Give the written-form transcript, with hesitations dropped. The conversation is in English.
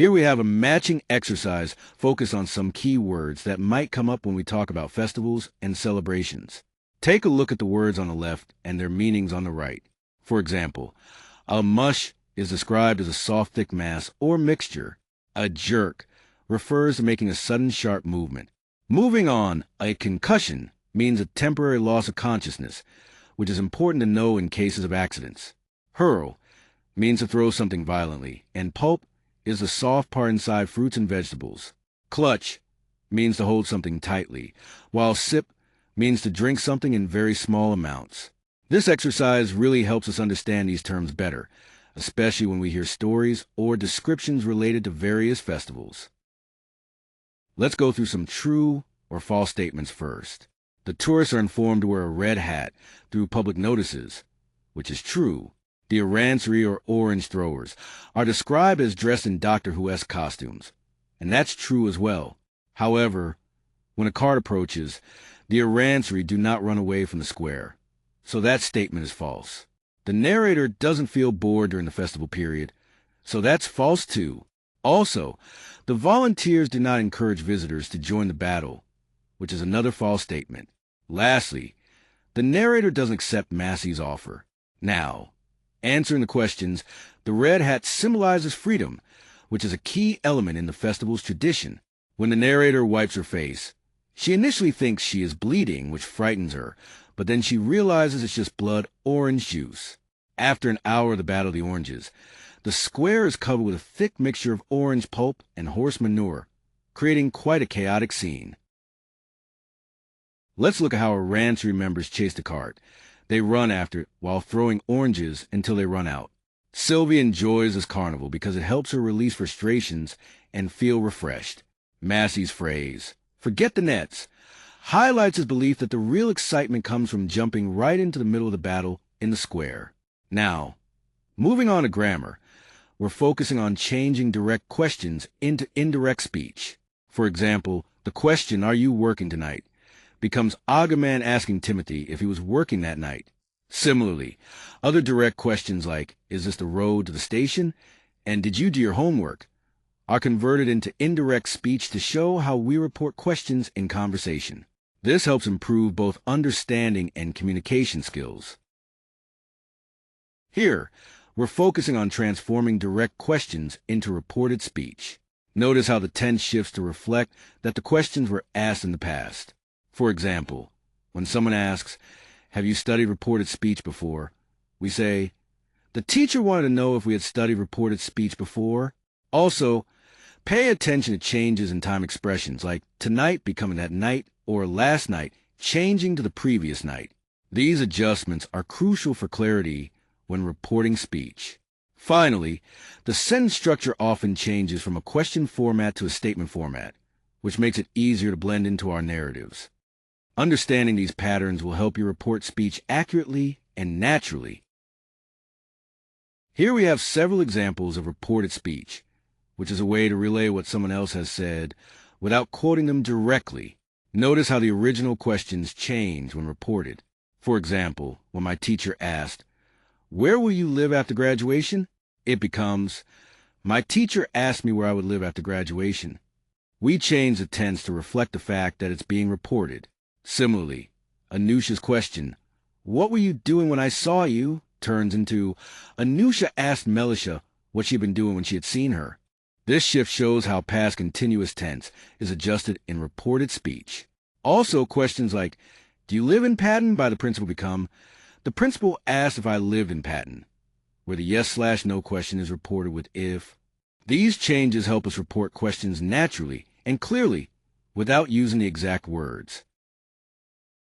Here we have a matching exercise focused on some key words that might come up when we talk about festivals and celebrations. Take a look at the words on the left and their meanings on the right. For example, a mush is described as a soft, thick mass or mixture. A jerk refers to making a sudden, sharp movement. Moving on, a concussion means a temporary loss of consciousness, which is important to know in cases of accidents. Hurl means to throw something violently, and pulp is the soft part inside fruits and vegetables. Clutch means to hold something tightly, while sip means to drink something in very small amounts. This exercise really helps us understand these terms better, especially when we hear stories or descriptions related to various festivals. Let's go through some true or false statements first. The tourists are informed to wear a red hat through public notices, which is true. The Aransari or orange throwers are described as dressed in Doctor Who-esque costumes, and that's true as well. However, when a cart approaches, the Aransari do not run away from the square, so that statement is false. The narrator doesn't feel bored during the festival period, so that's false too. Also, the volunteers do not encourage visitors to join the battle, which is another false statement. Lastly, the narrator doesn't accept Massey's offer. Now, answering the questions, the red hat symbolizes freedom, which is a key element in the festival's tradition. When the narrator wipes her face, she initially thinks she is bleeding, which frightens her, but then she realizes it's just blood orange juice. After an hour of the Battle of the Oranges, the square is covered with a thick mixture of orange pulp and horse manure, creating quite a chaotic scene. Let's look at how Aransari members chase the cart. They run after it while throwing oranges until they run out. Sylvia enjoys this carnival because it helps her release frustrations and feel refreshed. Massey's phrase, "Forget the nets," highlights his belief that the real excitement comes from jumping right into the middle of the battle in the square. Now, moving on to grammar, we're focusing on changing direct questions into indirect speech. For example, the question, "Are you working tonight?" becomes Agamemnon asking Timothy if he was working that night. Similarly, other direct questions like, "Is this the road to the station?" and "Did you do your homework?" are converted into indirect speech to show how we report questions in conversation. This helps improve both understanding and communication skills. Here, we're focusing on transforming direct questions into reported speech. Notice how the tense shifts to reflect that the questions were asked in the past. For example, when someone asks, "Have you studied reported speech before?" we say, "The teacher wanted to know if we had studied reported speech before." Also, pay attention to changes in time expressions like tonight becoming that night or last night changing to the previous night. These adjustments are crucial for clarity when reporting speech. Finally, the sentence structure often changes from a question format to a statement format, which makes it easier to blend into our narratives. Understanding these patterns will help you report speech accurately and naturally. Here we have several examples of reported speech, which is a way to relay what someone else has said without quoting them directly. Notice how the original questions change when reported. For example, when my teacher asked, "Where will you live after graduation?" it becomes, "My teacher asked me where I would live after graduation." We change the tense to reflect the fact that it's being reported. Similarly, Anusha's question, "What were you doing when I saw you?" turns into, Anusha asked Melisha what she'd been doing when she had seen her. This shift shows how past continuous tense is adjusted in reported speech. Also, questions like, "Do you live in Patton?" by the principal become, "The principal asked if I lived in Patton," where the yes/no question is reported with if. These changes help us report questions naturally and clearly without using the exact words.